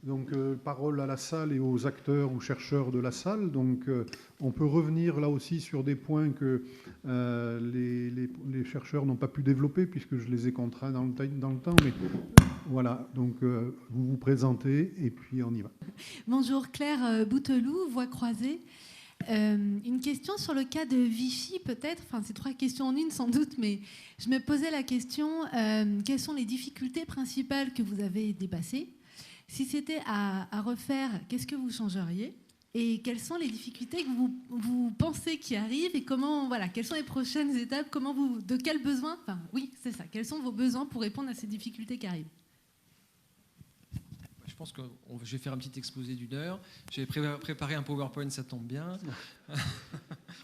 Donc, parole à la salle et aux acteurs ou chercheurs de la salle. Donc, on peut revenir là aussi sur des points que les chercheurs n'ont pas pu développer puisque je les ai contraints dans le temps. Mais voilà, donc vous vous présentez et puis on y va. Bonjour, Claire Bouteloup, Voix croisée. Une question sur le cas de Vichy, peut-être. Enfin, c'est 3 questions en une, sans doute, mais je me posais la question quelles sont les difficultés principales que vous avez dépassées? Si c'était à refaire, qu'est-ce que vous changeriez? Et quelles sont les difficultés que vous pensez qui arrivent? Et comment, voilà, quelles sont les prochaines étapes? De quels besoins? Enfin, oui, c'est ça. Quels sont vos besoins pour répondre à ces difficultés qui arrivent? Je pense que je vais faire un petit exposé d'1 heure. J'ai préparé un PowerPoint, ça tombe bien.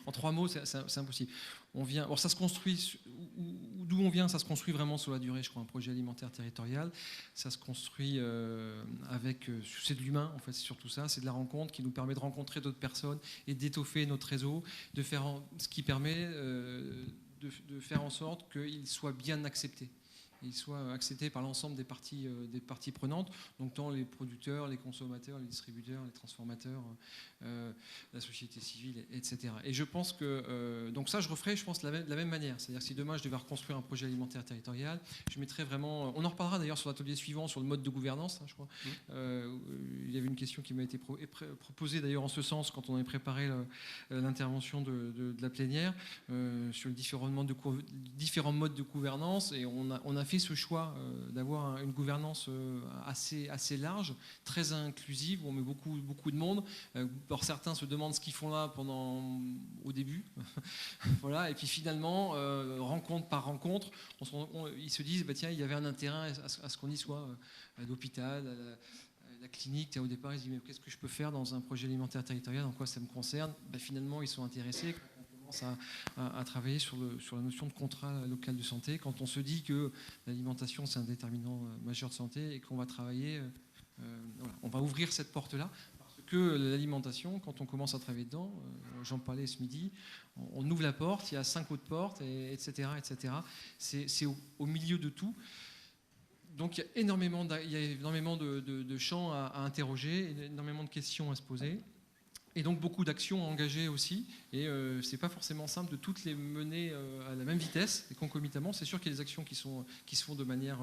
En 3 mots, c'est impossible. Alors ça se construit, d'où on vient, ça se construit vraiment sur la durée, je crois, un projet alimentaire territorial. Ça se construit c'est de l'humain, en fait, c'est surtout ça. C'est de la rencontre qui nous permet de rencontrer d'autres personnes et d'étoffer notre réseau, ce qui permet de faire en sorte qu'il soit bien accepté. Il soit accepté par l'ensemble des parties prenantes, donc tant les producteurs, les consommateurs, les distributeurs, les transformateurs, la société civile, etc. Et je pense que donc ça, je referai, je pense, de la même manière. C'est-à-dire que si demain je devais reconstruire un projet alimentaire territorial, je mettrais vraiment. On en reparlera d'ailleurs sur l'atelier suivant sur le mode de gouvernance, je crois. Il y avait une question qui m'a été proposée d'ailleurs en ce sens quand on avait préparé l'intervention de la plénière sur les différents modes de gouvernance, et on a fait ce choix d'avoir une gouvernance assez large, très inclusive, où on met beaucoup de monde. Alors certains se demandent ce qu'ils font là au début. Voilà, et puis finalement, rencontre par rencontre, ils se disent, tiens, il y avait un intérêt à ce qu'on y soit, à l'hôpital, à la clinique. Au départ, ils se disent, mais qu'est-ce que je peux faire dans un projet alimentaire territorial, en quoi ça me concerne? Finalement, ils sont intéressés. À travailler sur la notion de contrat local de santé, quand on se dit que l'alimentation c'est un déterminant majeur de santé et qu'on va travailler, voilà, on va ouvrir cette porte-là, parce que l'alimentation, quand on commence à travailler dedans, j'en parlais ce midi, on ouvre la porte, il y a 5 autres portes, etc. C'est au milieu de tout. Donc il y a énormément de champs à interroger, énormément de questions à se poser. Et donc beaucoup d'actions engagées aussi, et c'est pas forcément simple de toutes les mener à la même vitesse et concomitamment. C'est sûr qu'il y a des actions qui se font de manière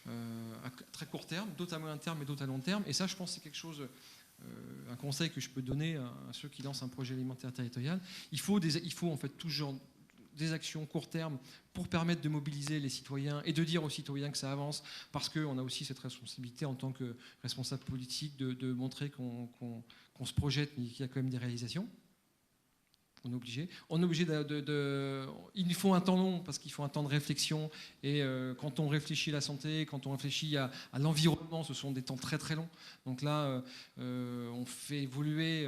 à très court terme, d'autres à moyen terme et d'autres à long terme. Et ça, je pense, c'est quelque chose, un conseil que je peux donner à ceux qui lancent un projet alimentaire territorial. Il faut en fait toujours des actions court terme pour permettre de mobiliser les citoyens et de dire aux citoyens que ça avance, parce qu'on a aussi cette responsabilité en tant que responsable politique de montrer qu'on se projette, mais qu'il y a quand même des réalisations. On est obligé. Il faut un temps long, parce qu'il faut un temps de réflexion. Et quand on réfléchit à la santé, quand on réfléchit à l'environnement, ce sont des temps très très longs. Donc là, on fait évoluer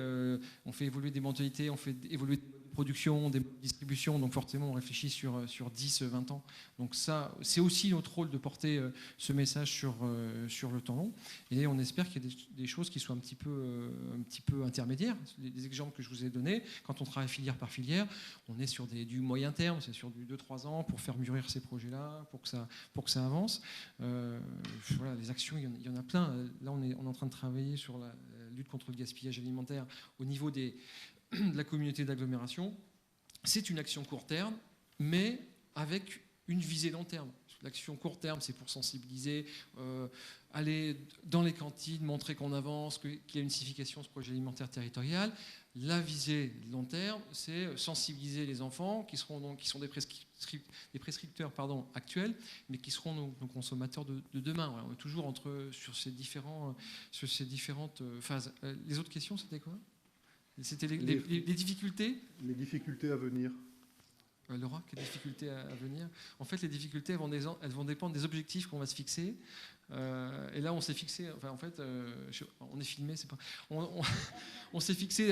des mentalités, on fait évoluer des production, des distributions, donc forcément on réfléchit sur 10, 20 ans. Donc ça, c'est aussi notre rôle de porter ce message sur le temps long, et on espère qu'il y a des choses qui soient un petit peu intermédiaires. Les exemples que je vous ai donnés, quand on travaille filière par filière, on est sur du moyen terme, c'est sur du 2-3 ans pour faire mûrir ces projets-là, pour que ça avance. Voilà, les actions, il y en a plein. Là, on est en train de travailler sur la lutte contre le gaspillage alimentaire au niveau de la communauté d'agglomération. C'est une action court terme, mais avec une visée long terme. L'action court terme, c'est pour sensibiliser, aller dans les cantines, montrer qu'on avance, qu'il y a une signification de ce projet alimentaire territorial. La visée long terme, c'est sensibiliser les enfants qui sont des prescripteurs actuels, mais qui seront nos consommateurs de demain. Voilà, on est toujours sur ces différentes phases. Les autres questions, c'était quoi ? C'était les difficultés ? Les difficultés à venir. Laura, quelles difficultés à venir ? En fait, les difficultés, elles vont dépendre des objectifs qu'on va se fixer. Et là, on s'est fixé. Enfin, en fait, on est filmé, c'est pas. On s'est fixé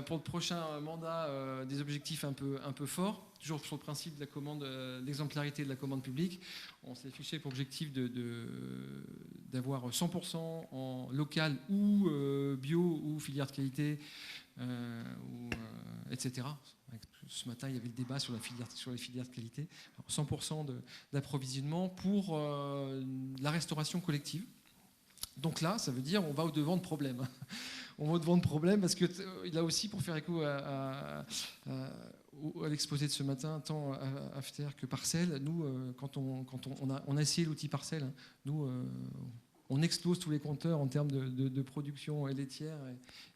pour le prochain mandat des objectifs un peu forts, toujours sur le principe de la commande, l'exemplarité de la commande publique. On s'est fixé pour objectif d'avoir 100% en local ou bio ou filière de qualité, etc. Ce matin, il y avait le débat sur les filières de qualité. Alors, 100% d'approvisionnement pour la restauration collective. Donc là, ça veut dire on va au-devant de problèmes. On va au-devant de problèmes parce que là aussi, pour faire écho à l'exposé de ce matin, tant After que Parcelle, nous, quand on a essayé l'outil Parcelle, nous, on explose tous les compteurs en termes de production laitière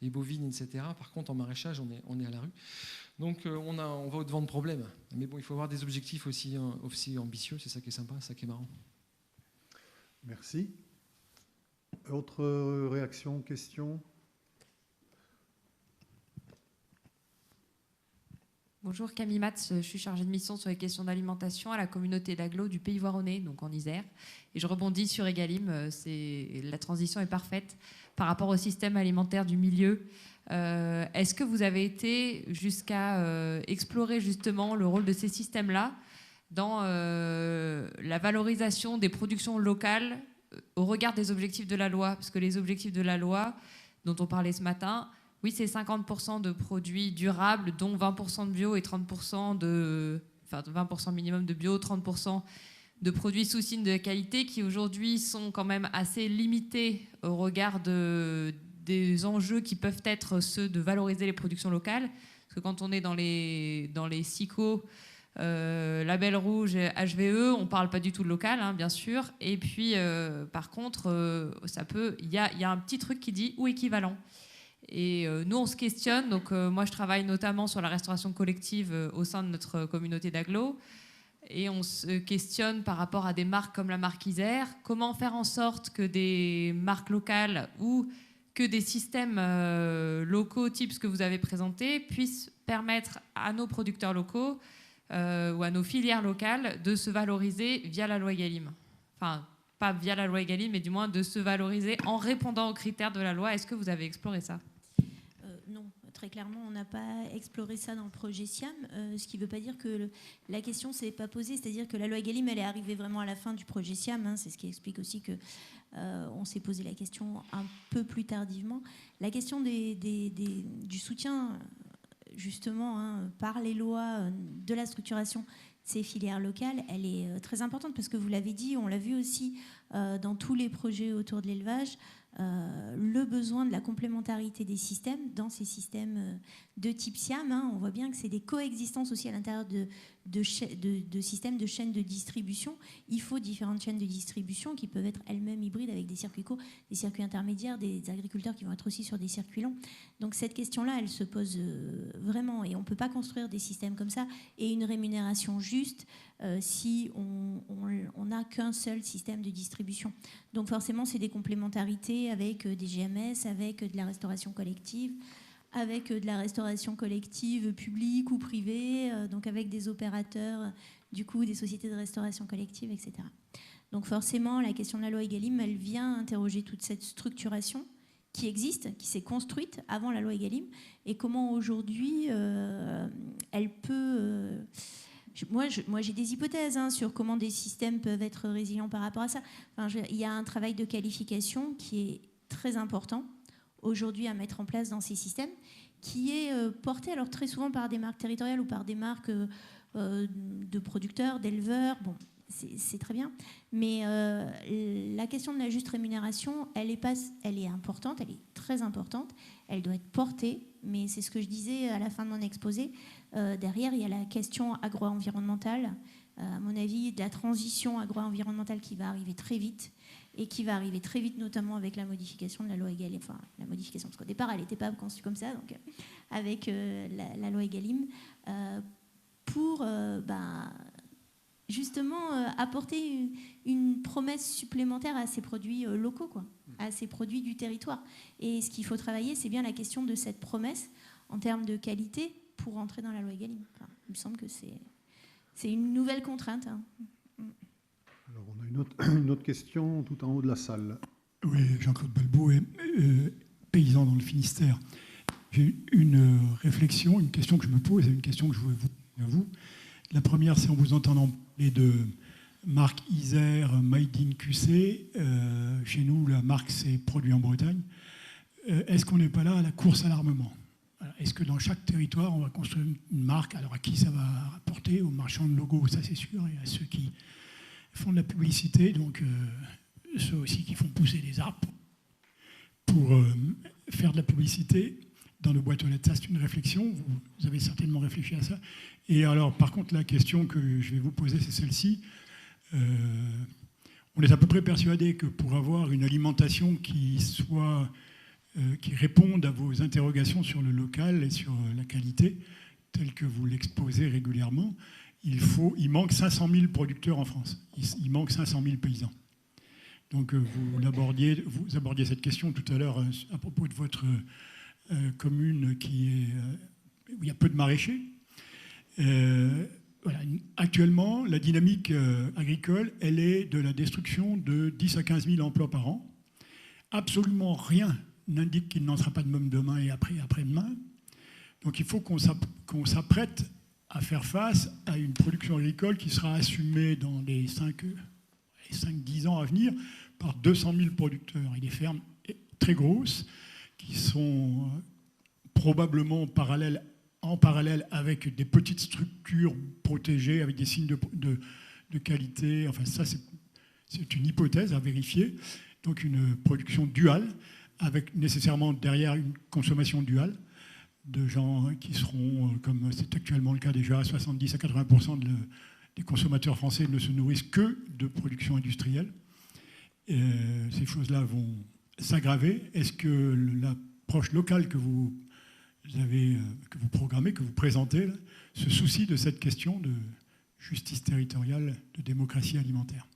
et bovine, etc. Par contre, en maraîchage, on est à la rue. Donc, on va au-devant de problèmes. Mais bon, il faut avoir des objectifs aussi ambitieux. C'est ça qui est sympa, ça qui est marrant. Merci. Autre réaction, question ? Bonjour, Camille Matz, je suis chargée de mission sur les questions d'alimentation à la communauté d'agglo du Pays Voironnais, donc en Isère. Et je rebondis sur Egalim, la transition est parfaite par rapport au système alimentaire du milieu. Est-ce que vous avez été jusqu'à explorer justement le rôle de ces systèmes-là dans la valorisation des productions locales au regard des objectifs de la loi? Parce que les objectifs de la loi dont on parlait ce matin, oui, c'est 50% de produits durables, dont 20% de bio et 30% 20% minimum de bio, 30% de produits sous signe de qualité qui aujourd'hui sont quand même assez limités au regard des enjeux qui peuvent être ceux de valoriser les productions locales. Parce que quand on est dans les SICO, label rouge, HVE, on ne parle pas du tout de local, hein, bien sûr. Et puis, par contre, il y a un petit truc qui dit ou équivalent. Et nous, on se questionne. Donc, moi, je travaille notamment sur la restauration collective au sein de notre communauté d'agglo. Et on se questionne par rapport à des marques comme la marque Isère. Comment faire en sorte que des marques locales ou que des systèmes locaux, type ce que vous avez présenté, puissent permettre à nos producteurs locaux ou à nos filières locales de se valoriser via la loi Egalim. Enfin, pas via la loi Egalim, mais du moins de se valoriser en répondant aux critères de la loi. Est-ce que vous avez exploré ça ? Non, très clairement, on n'a pas exploré ça dans le projet SIAM, ce qui ne veut pas dire que la question ne s'est pas posée, c'est-à-dire que la loi Egalim, elle est arrivée vraiment à la fin du projet SIAM, hein, c'est ce qui explique aussi qu'on s'est posé la question un peu plus tardivement. La question du soutien, justement, hein, par les lois de la structuration de ces filières locales, elle est très importante parce que vous l'avez dit, on l'a vu aussi dans tous les projets autour de l'élevage, le besoin de la complémentarité des systèmes dans ces systèmes de type SIAM. Hein, on voit bien que c'est des coexistences aussi à l'intérieur de systèmes de chaînes de distribution. Il faut différentes chaînes de distribution qui peuvent être elles-mêmes hybrides avec des circuits courts, des circuits intermédiaires, des agriculteurs qui vont être aussi sur des circuits longs. Donc cette question-là, elle se pose vraiment et on ne peut pas construire des systèmes comme ça et une rémunération juste si on n'a qu'un seul système de distribution. Donc forcément, c'est des complémentarités avec des GMS, avec de la restauration collective, avec de la restauration collective publique ou privée, donc avec des opérateurs, du coup, des sociétés de restauration collective, etc. Donc forcément, la question de la loi Egalim, elle vient interroger toute cette structuration qui existe, qui s'est construite avant la loi Egalim, et comment aujourd'hui elle peut... Moi, j'ai des hypothèses sur comment des systèmes peuvent être résilients par rapport à ça. Enfin, il y a un travail de qualification qui est très important aujourd'hui à mettre en place dans ces systèmes, qui est porté alors très souvent par des marques territoriales ou par des marques de producteurs, d'éleveurs. Bon, c'est très bien, mais la question de la juste rémunération, elle est importante, elle est très importante, elle doit être portée, mais c'est ce que je disais à la fin de mon exposé. Derrière, il y a la question agro-environnementale, à mon avis, de la transition agro-environnementale qui va arriver très vite, et qui va arriver très vite, notamment avec la modification de la loi Egalim, enfin la modification, parce qu'au départ, elle n'était pas conçue comme ça, donc avec la loi Egalim, pour justement apporter une promesse supplémentaire à ces produits locaux, quoi, à ces produits du territoire. Et ce qu'il faut travailler, c'est bien la question de cette promesse en termes de qualité pour entrer dans la loi Egalim. Enfin, il me semble que c'est une nouvelle contrainte. Hein. Alors, on a une autre question tout en haut de la salle. Oui, Jean-Claude Balbeau, paysan dans le Finistère. J'ai une réflexion, une question que je me pose et une question que je voulais vous poser à vous. La première, c'est en vous entendant parler de marque Isère, Made in QC. Chez nous, la marque, c'est produit en Bretagne. Est-ce qu'on n'est pas là à la course à l'armement ? Est-ce que dans chaque territoire, on va construire une marque ? Alors à qui ça va rapporter ? Aux marchands de logos, ça c'est sûr, et à ceux qui font de la publicité, donc ceux aussi qui font pousser des arbres pour faire de la publicité dans nos boîtes aux lettres. Ça, c'est une réflexion. Vous avez certainement réfléchi à ça. Et alors, par contre, la question que je vais vous poser, c'est celle-ci. On est à peu près persuadé que pour avoir une alimentation qui réponde à vos interrogations sur le local et sur la qualité, telle que vous l'exposez régulièrement, il manque 500 000 producteurs en France. Il manque 500 000 paysans. Donc vous abordiez cette question tout à l'heure à propos de votre commune où il y a peu de maraîchers. Voilà. Actuellement, la dynamique agricole, elle est de la destruction de 10 à 15 000 emplois par an. Absolument rien n'indique qu'il n'en sera pas de même demain et après-demain. Donc il faut qu'on s'apprête à faire face à une production agricole qui sera assumée dans les 5-10 ans à venir par 200 000 producteurs et des fermes très grosses qui sont probablement en parallèle avec des petites structures protégées, avec des signes de qualité. Enfin, ça, c'est une hypothèse à vérifier. Donc une production duale, avec nécessairement derrière une consommation duale de gens qui seront, comme c'est actuellement le cas déjà, 70 à 80% des consommateurs français ne se nourrissent que de production industrielle. Ces choses-là vont s'aggraver. Est-ce que l'approche locale que vous programmez, que vous présentez, là, se soucie de cette question de justice territoriale, de démocratie alimentaire?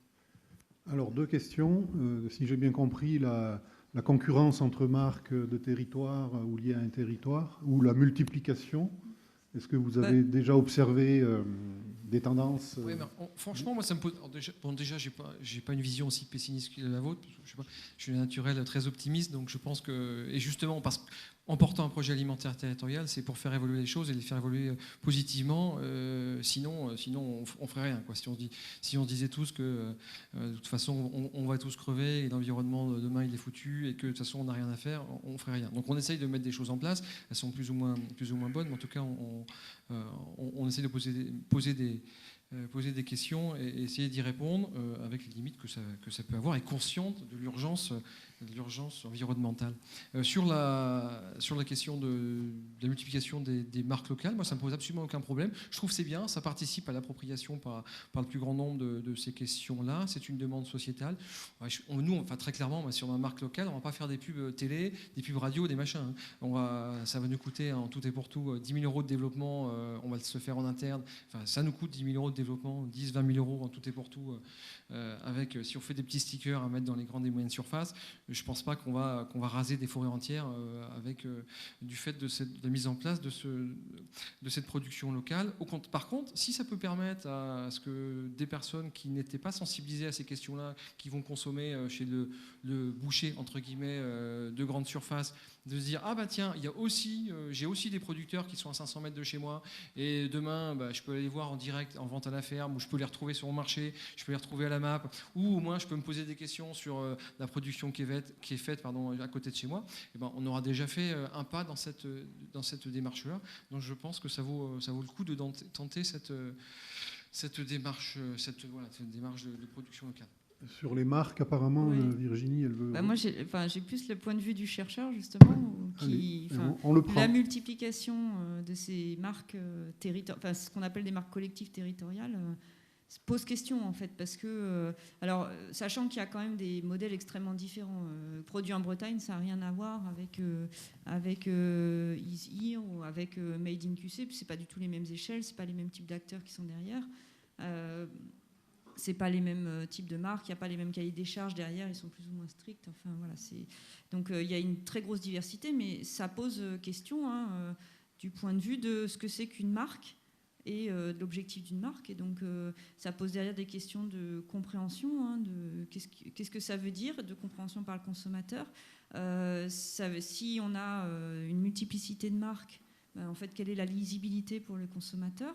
Alors, deux questions. Si j'ai bien compris, la concurrence entre marques de territoire ou liées à un territoire, ou la multiplication. Est-ce que vous avez déjà observé des tendances Oui, mais franchement, moi, ça me pose. Déjà, j'ai pas une vision aussi pessimiste que la vôtre. Je suis naturel très optimiste, donc je pense que, et justement, parce qu'en portant un projet alimentaire territorial, c'est pour faire évoluer les choses et les faire évoluer positivement. Sinon, on ferait rien, quoi. Si on disait tous que de toute façon, on va tous crever et l'environnement demain il est foutu et que de toute façon on n'a rien à faire, on ferait rien. Donc on essaye de mettre des choses en place. Elles sont plus ou moins bonnes, mais en tout cas, on essaye de poser des questions et essayer d'y répondre avec les limites que ça peut avoir et consciente de l'urgence environnementale. Sur la question de la multiplication des marques locales, moi ça me pose absolument aucun problème. Je trouve que c'est bien, ça participe à l'appropriation par le plus grand nombre de ces questions-là. C'est une demande sociétale. Nous, enfin, très clairement, si on a une marque locale, on ne va pas faire des pubs télé, des pubs radio, des machins. Ça va nous coûter en tout et pour tout 10 000 euros de développement. On va se faire en interne. Enfin, ça nous coûte 10 000 euros de développement, 10, 20 000 euros en tout et pour tout. Si on fait des petits stickers à mettre dans les grandes et moyennes surfaces, je ne pense pas qu'on va raser des forêts entières du fait de la mise en place de cette production locale. Par contre, si ça peut permettre à ce que des personnes qui n'étaient pas sensibilisées à ces questions-là, qui vont consommer chez le boucher, entre guillemets, de grande surface, de se dire « Ah bah tiens, j'ai aussi des producteurs qui sont à 500 mètres de chez moi et demain, je peux aller les voir en direct, en vente à la ferme, ou je peux les retrouver sur mon marché, je peux les retrouver à la MAP, ou au moins je peux me poser des questions sur la production qui est faite à côté de chez moi. » On aura déjà fait un pas dans cette démarche-là. Donc je pense que ça vaut le coup de tenter cette démarche de production locale. Sur les marques, apparemment, oui. Virginie, elle veut... Moi, j'ai plus le point de vue du chercheur, justement, on le prend. La multiplication de ces marques territoriales, ce qu'on appelle des marques collectives territoriales, pose question, en fait, parce que, sachant qu'il y a quand même des modèles extrêmement différents. Produit en Bretagne, ça n'a rien à voir avec Easy ou avec Made in QC, puis c'est pas du tout les mêmes échelles, c'est pas les mêmes types d'acteurs qui sont derrière. C'est pas les mêmes types de marques, il n'y a pas les mêmes cahiers des charges derrière, ils sont plus ou moins stricts. Enfin, voilà, donc il y a une très grosse diversité, mais ça pose question du point de vue de ce que c'est qu'une marque et de l'objectif d'une marque. Et donc ça pose derrière des questions de compréhension, de qu'est-ce que ça veut dire, de compréhension par le consommateur. Si on a une multiplicité de marques, en fait, quelle est la lisibilité pour le consommateur ?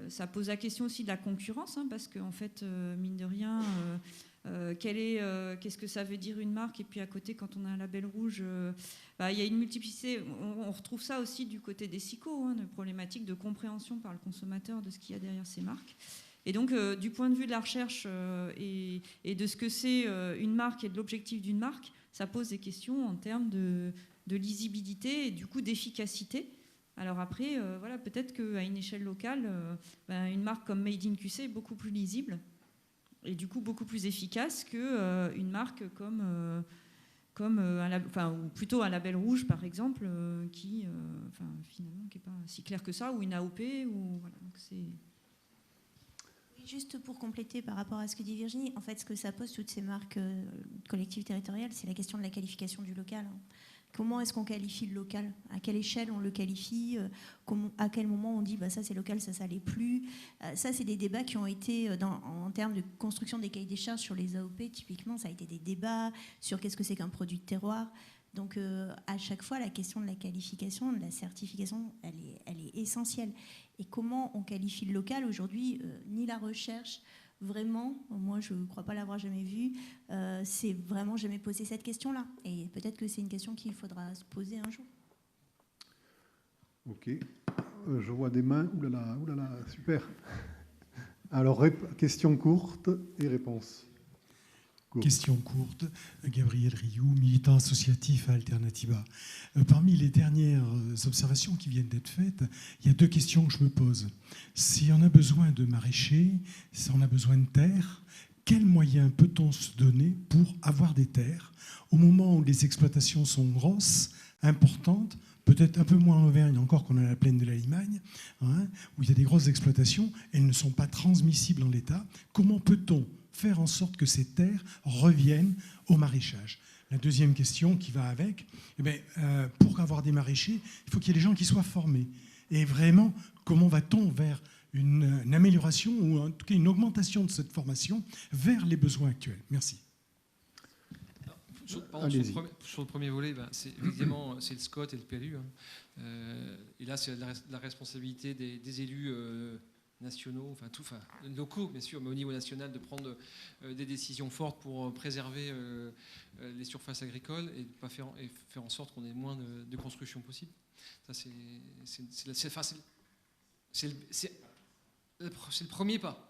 Ça pose la question aussi de la concurrence, parce qu'en fait, mine de rien, qu'est-ce que ça veut dire une marque ? Et puis à côté, quand on a un label rouge, il y a une multiplicité. On retrouve ça aussi du côté des SICO, de problématiques de compréhension par le consommateur de ce qu'il y a derrière ces marques. Et donc, du point de vue de la recherche et de ce que c'est une marque et de l'objectif d'une marque, ça pose des questions en termes de lisibilité et du coup d'efficacité. Alors après, voilà, peut-être qu'à une échelle locale, une marque comme Made in QC est beaucoup plus lisible et du coup beaucoup plus efficace qu'une marque comme ou plutôt un label rouge par exemple, qui finalement qui n'est pas si clair que ça, ou une AOP, ou voilà. Donc c'est... Juste pour compléter par rapport à ce que dit Virginie, en fait, ce que ça pose, toutes ces marques collectives territoriales, c'est la question de la qualification du local. Comment est-ce qu'on qualifie le local? À quelle échelle on le qualifie? À quel moment on dit ça c'est local, ça l'est plus? Ça, c'est des débats qui ont été, en termes de construction des cahiers des charges sur les AOP, typiquement, ça a été des débats sur qu'est-ce que c'est qu'un produit de terroir. Donc, à chaque fois, la question de la qualification, de la certification, elle est essentielle. Et comment on qualifie le local aujourd'hui, ni la recherche, vraiment, moi je ne crois pas l'avoir jamais vu, c'est vraiment jamais posé cette question-là. Et peut-être que c'est une question qu'il faudra se poser un jour. Ok, je vois des mains, oulala, super. Alors, question courte et réponse. Question courte, Gabriel Rioux, militant associatif à Alternativa. Parmi les dernières observations qui viennent d'être faites, il y a deux questions que je me pose. Si on a besoin de maraîchers, si on a besoin de terres, quels moyens peut-on se donner pour avoir des terres au moment où les exploitations sont grosses, importantes, peut-être un peu moins en Auvergne encore qu'on a la plaine de la Limagne, où il y a des grosses exploitations, elles ne sont pas transmissibles en l'état. Comment peut-on faire en sorte que ces terres reviennent au maraîchage? La deuxième question qui va avec, pour avoir des maraîchers, il faut qu'il y ait des gens qui soient formés. Et vraiment, comment va-t-on vers une amélioration ou en tout cas une augmentation de cette formation vers les besoins actuels? Merci. Sur le premier volet, évidemment, c'est le SCOT et le PLU. Et là, c'est la responsabilité des élus nationaux, locaux bien sûr, mais au niveau national, de prendre des décisions fortes pour préserver les surfaces agricoles et faire en sorte qu'on ait moins de construction possible. Ça, c'est le premier pas.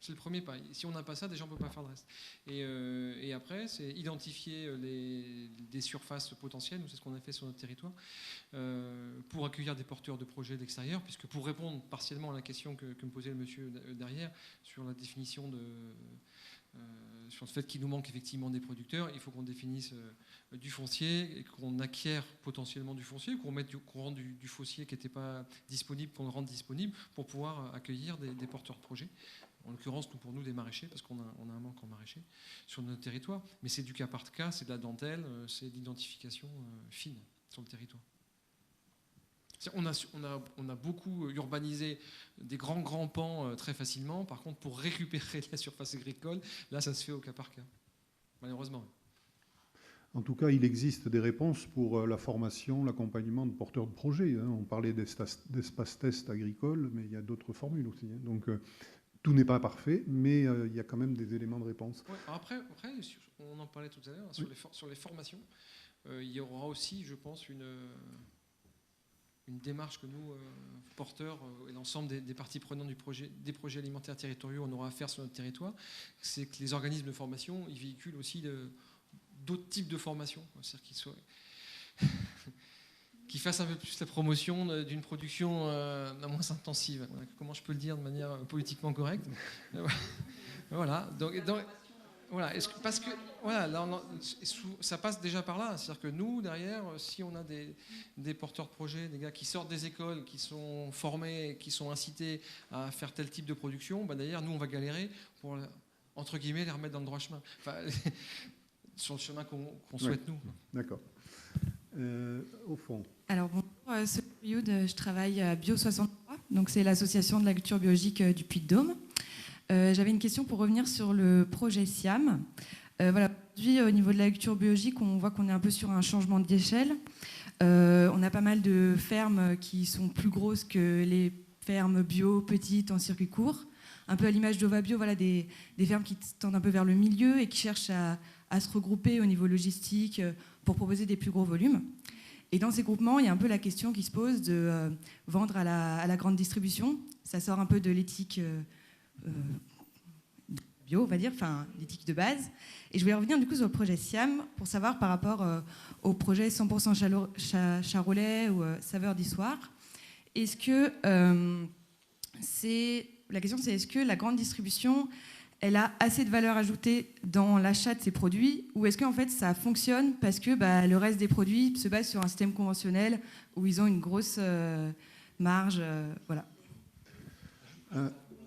C'est le premier pas. Si on n'a pas ça, déjà on ne peut pas faire le reste. Et après, c'est identifier des surfaces potentielles, c'est ce qu'on a fait sur notre territoire, pour accueillir des porteurs de projets d'extérieur, puisque pour répondre partiellement à la question que me posait le monsieur derrière, sur la définition sur le fait qu'il nous manque effectivement des producteurs, il faut qu'on définisse du foncier, et qu'on acquiert potentiellement du foncier, qu'on rende du foncier qui n'était pas disponible, qu'on le rende disponible pour pouvoir accueillir des porteurs de projets. En l'occurrence, pour nous, des maraîchers, parce qu'on a un manque en maraîchers sur notre territoire. Mais c'est du cas par cas, c'est de la dentelle, c'est de l'identification fine sur le territoire. On a beaucoup urbanisé des grands pans très facilement. Par contre, pour récupérer la surface agricole, là, ça se fait au cas par cas, malheureusement. En tout cas, il existe des réponses pour la formation, l'accompagnement de porteurs de projets. On parlait d'espace test agricole, mais il y a d'autres formules aussi. Donc, tout n'est pas parfait, mais il y a quand même des éléments de réponse. Ouais, après, on en parlait tout à l'heure, sur les formations, il y aura aussi, je pense, une démarche que nous, porteurs, et l'ensemble des parties prenantes des projets alimentaires territoriaux, on aura à faire sur notre territoire, c'est que les organismes de formation, ils véhiculent aussi d'autres types de formations. C'est-à-dire qu'ils fassent un peu plus la promotion d'une production moins intensive. Comment je peux le dire de manière politiquement correcte? Voilà. Voilà. Parce que là, ça passe déjà par là. C'est-à-dire que nous, derrière, si on a des porteurs de projets, des gars qui sortent des écoles, qui sont formés, qui sont incités à faire tel type de production, derrière, nous, on va galérer pour, entre guillemets, les remettre dans le droit chemin. Sur le chemin qu'on souhaite, nous. D'accord. Au fond. Alors bonjour, je travaille à Bio63, donc c'est l'association de l'agriculture biologique du Puy-de-Dôme. J'avais une question pour revenir sur le projet SIAM. Aujourd'hui, au niveau de l'agriculture biologique, on voit qu'on est un peu sur un changement d'échelle. On a pas mal de fermes qui sont plus grosses que les fermes bio petites en circuit court. Un peu à l'image d'Ovabio, des fermes qui tendent un peu vers le milieu et qui cherchent à se regrouper au niveau logistique pour proposer des plus gros volumes. Et dans ces groupements, il y a un peu la question qui se pose de vendre à la grande distribution. Ça sort un peu de l'éthique bio, on va dire, enfin l'éthique de base. Et je voulais revenir du coup sur le projet SIAM pour savoir par rapport au projet 100% charolais ou saveur d'histoire. Est-ce que la question c'est est-ce que la grande distribution elle a assez de valeur ajoutée dans l'achat de ces produits ou est-ce qu'en fait ça fonctionne parce que le reste des produits se base sur un système conventionnel où ils ont une grosse marge, voilà.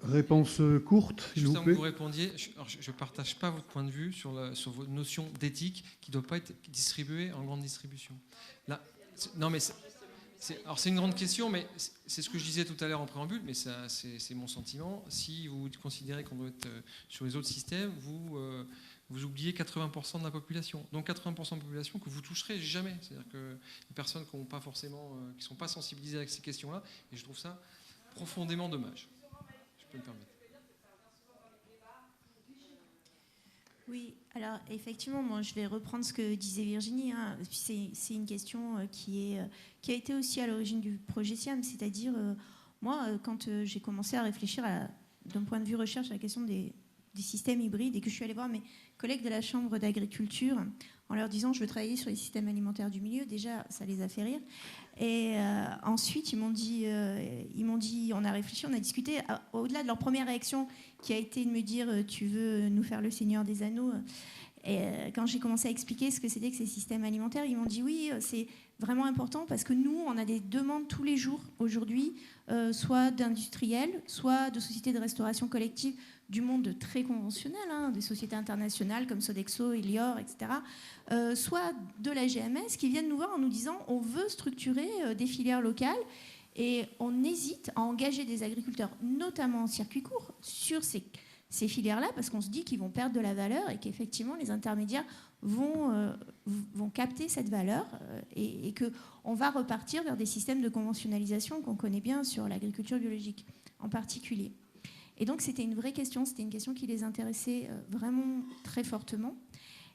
Réponse courte, s'il vous plaît. Juste avant que vous répondiez, je ne partage pas votre point de vue sur vos notions d'éthique qui ne doivent pas être distribuées en grande distribution. Là, non, mais c'est une grande question, mais c'est ce que je disais tout à l'heure en préambule, mais c'est mon sentiment. Si vous considérez qu'on doit être sur les autres systèmes, vous oubliez 80% de la population. Donc 80% de la population que vous toucherez jamais. C'est-à-dire que les personnes qui ne sont pas sensibilisées avec ces questions-là, et je trouve ça profondément dommage. Je peux me permettre. Oui, alors effectivement, moi je vais reprendre ce que disait Virginie. Hein. C'est une question qui a été aussi à l'origine du projet SIAM, c'est-à-dire moi quand j'ai commencé à réfléchir d'un point de vue recherche à la question des systèmes hybrides et que je suis allée voir mes collègues de la Chambre d'agriculture en leur disant je veux travailler sur les systèmes alimentaires du milieu, déjà ça les a fait rire. Et ensuite ils m'ont dit, on a réfléchi, on a discuté, au-delà de leur première réaction qui a été de me dire tu veux nous faire le Seigneur des Anneaux. Et quand j'ai commencé à expliquer ce que c'était que ces systèmes alimentaires, ils m'ont dit oui, c'est vraiment important parce que nous, on a des demandes tous les jours aujourd'hui, soit d'industriels, soit de sociétés de restauration collective du monde très conventionnel, hein, des sociétés internationales comme Sodexo, Elior, etc., soit de la GMS qui viennent nous voir en nous disant on veut structurer des filières locales et on hésite à engager des agriculteurs, notamment en circuit court, sur ces filières-là parce qu'on se dit qu'ils vont perdre de la valeur et qu'effectivement les intermédiaires vont capter cette valeur et qu'on va repartir vers des systèmes de conventionnalisation qu'on connaît bien sur l'agriculture biologique en particulier. Et donc c'était une vraie question, c'était une question qui les intéressait vraiment très fortement.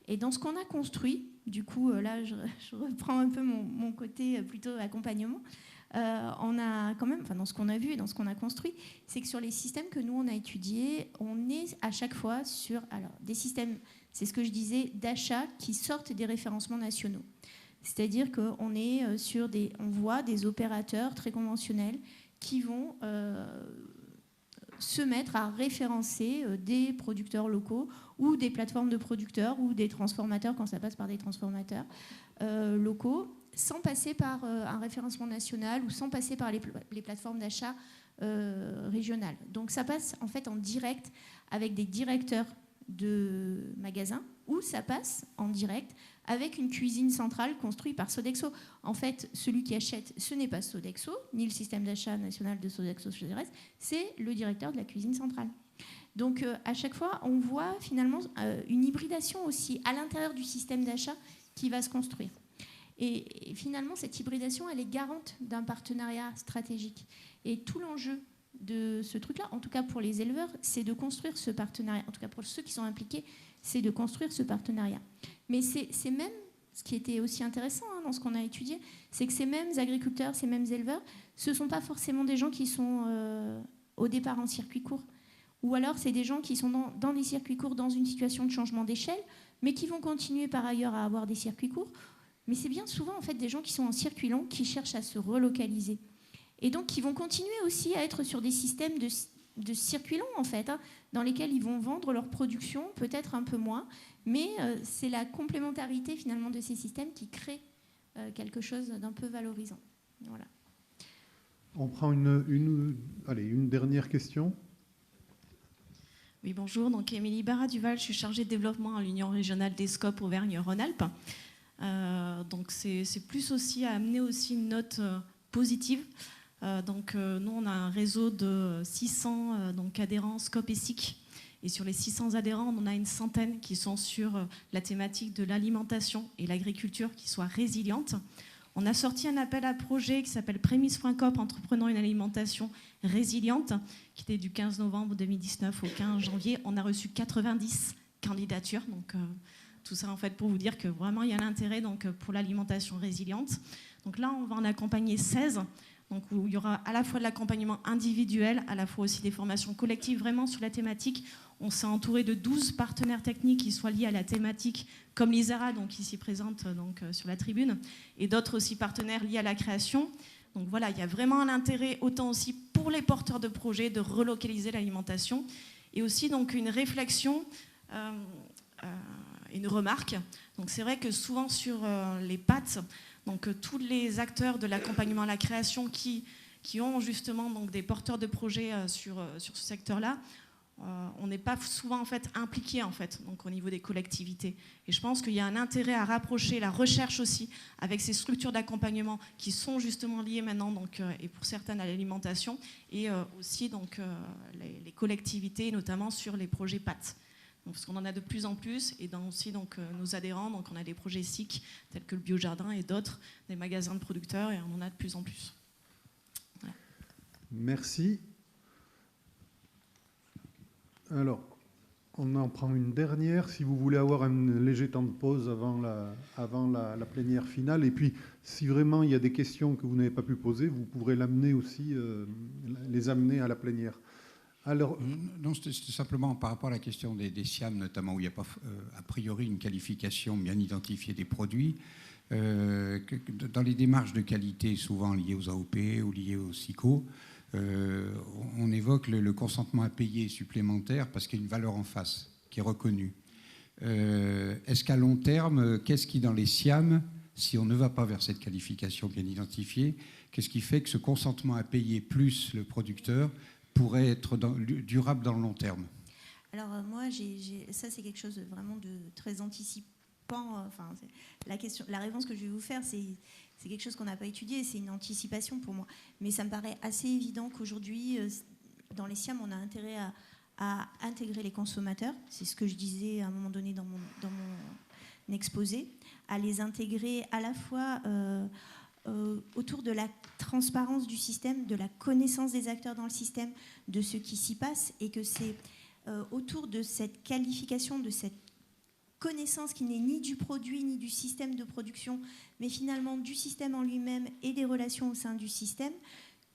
Et dans ce qu'on a construit, du coup là je reprends un peu mon côté plutôt accompagnement, on a quand même, enfin dans ce qu'on a vu et dans ce qu'on a construit, c'est que sur les systèmes que nous on a étudiés, on est à chaque fois sur des systèmes, c'est ce que je disais, d'achat qui sortent des référencements nationaux. C'est-à-dire qu'on est on voit des opérateurs très conventionnels qui vont se mettre à référencer des producteurs locaux ou des plateformes de producteurs ou des transformateurs quand ça passe par des transformateurs locaux, sans passer par un référencement national ou sans passer par les plateformes d'achat régionales. Donc ça passe en fait en direct avec des directeurs de magasins ou ça passe en direct avec une cuisine centrale construite par Sodexo. En fait, celui qui achète, ce n'est pas Sodexo, ni le système d'achat national de Sodexo, c'est le directeur de la cuisine centrale. Donc à chaque fois, on voit finalement une hybridation aussi à l'intérieur du système d'achat qui va se construire. Et finalement, cette hybridation, elle est garante d'un partenariat stratégique. Et tout l'enjeu de ce truc-là, en tout cas pour les éleveurs, c'est de construire ce partenariat. En tout cas pour ceux qui sont impliqués, c'est de construire ce partenariat. Mais c'est même, ce qui était aussi intéressant dans ce qu'on a étudié, c'est que ces mêmes agriculteurs, ces mêmes éleveurs, ce ne sont pas forcément des gens qui sont au départ en circuit court. Ou alors c'est des gens qui sont dans des circuits courts dans une situation de changement d'échelle, mais qui vont continuer par ailleurs à avoir des circuits courts. Mais c'est bien souvent en fait des gens qui sont en circuit long, qui cherchent à se relocaliser. Et donc qui vont continuer aussi à être sur des systèmes de circuits longs en fait, dans lesquels ils vont vendre leur production, peut-être un peu moins, mais c'est la complémentarité finalement de ces systèmes qui crée quelque chose d'un peu valorisant. Voilà. On prend une dernière question. Oui, bonjour. Donc, Émilie Barra-Duval, je suis chargée de développement à l'Union régionale des SCOP Auvergne-Rhône-Alpes. Donc, c'est plus aussi à amener aussi une note positive. Nous, on a un réseau de 600 adhérents SCOP et SIC. Et sur les 600 adhérents, on en a une centaine qui sont sur la thématique de l'alimentation et l'agriculture qui soit résiliente. On a sorti un appel à projet qui s'appelle Prémisse.coop, entreprenant une alimentation résiliente, qui était du 15 novembre 2019 au 15 janvier. On a reçu 90 candidatures. Donc, tout ça, en fait, pour vous dire que vraiment, il y a l'intérêt pour l'alimentation résiliente. Donc là, on va en accompagner 16 donc où il y aura à la fois de l'accompagnement individuel, à la fois aussi des formations collectives vraiment sur la thématique. On s'est entouré de 12 partenaires techniques qui soient liés à la thématique, comme l'ISARA, donc ici présente donc, sur la tribune, et d'autres aussi partenaires liés à la création. Donc voilà, il y a vraiment un intérêt autant aussi pour les porteurs de projets de relocaliser l'alimentation, et aussi donc une réflexion, une remarque. Donc c'est vrai que souvent sur les pâtes, donc tous les acteurs de l'accompagnement à la création qui ont justement donc des porteurs de projets sur ce secteur-là, on n'est pas souvent en fait impliqué en fait, donc au niveau des collectivités. Et je pense qu'il y a un intérêt à rapprocher la recherche aussi avec ces structures d'accompagnement qui sont justement liées maintenant donc, et pour certaines à l'alimentation, et aussi donc, les collectivités, notamment sur les projets PAT. Donc, parce qu'on en a de plus en plus, et dans aussi donc, nos adhérents, donc on a des projets SIC tels que le Biojardin et d'autres, des magasins de producteurs, et on en a de plus en plus. Voilà. Merci. Alors, on en prend une dernière, si vous voulez avoir un léger temps de pause avant la plénière finale. Et puis, si vraiment il y a des questions que vous n'avez pas pu poser, vous pourrez l'amener aussi, les amener à la plénière. Alors, non, c'était simplement par rapport à la question des SIAM, notamment, où il n'y a pas a priori une qualification bien identifiée des produits. Dans les démarches de qualité, souvent liées aux AOP ou liées aux SICO, on évoque le consentement à payer supplémentaire parce qu'il y a une valeur en face qui est reconnue. Est-ce qu'à long terme, qu'est-ce qui dans les SIAM, si on ne va pas vers cette qualification bien identifiée, qu'est-ce qui fait que ce consentement à payer plus le producteur pourrait être durable dans le long terme? Alors moi, ça c'est quelque chose vraiment de très anticipant. Enfin, la réponse que je vais vous faire, c'est quelque chose qu'on n'a pas étudié, c'est une anticipation pour moi. Mais ça me paraît assez évident qu'aujourd'hui, dans les SIAM, on a intérêt à intégrer les consommateurs. C'est ce que je disais à un moment donné dans mon exposé, à les intégrer à la fois autour de la transparence du système, de la connaissance des acteurs dans le système, de ce qui s'y passe, et que c'est autour de cette qualification, de cette connaissance qui n'est ni du produit ni du système de production, mais finalement du système en lui-même et des relations au sein du système,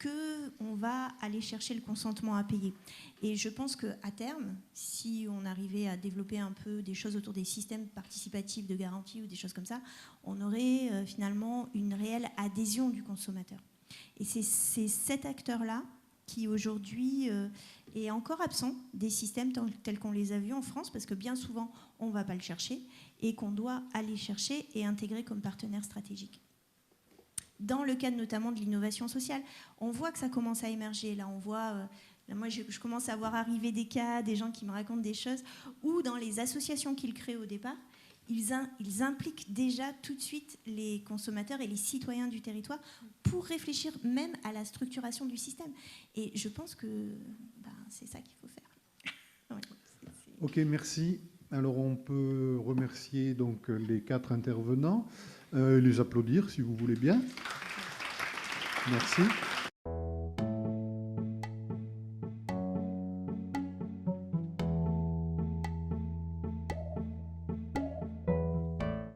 qu'on va aller chercher le consentement à payer. Et je pense qu'à terme, si on arrivait à développer un peu des choses autour des systèmes participatifs de garantie ou des choses comme ça, on aurait finalement une réelle adhésion du consommateur. Et c'est cet acteur-là qui aujourd'hui est encore absent des systèmes tels qu'on les a vus en France, parce que bien souvent, on ne va pas le chercher, et qu'on doit aller chercher et intégrer comme partenaire stratégique. Dans le cadre notamment de l'innovation sociale, on voit que ça commence à émerger. Là, on voit, moi, je commence à voir arriver des cas, des gens qui me racontent des choses, où dans les associations qu'ils créent au départ, ils impliquent déjà tout de suite les consommateurs et les citoyens du territoire pour réfléchir même à la structuration du système. Et je pense que c'est ça qu'il faut faire. Ouais, Ok, merci. Alors on peut remercier donc les 4 intervenants, les applaudir si vous voulez bien. Merci.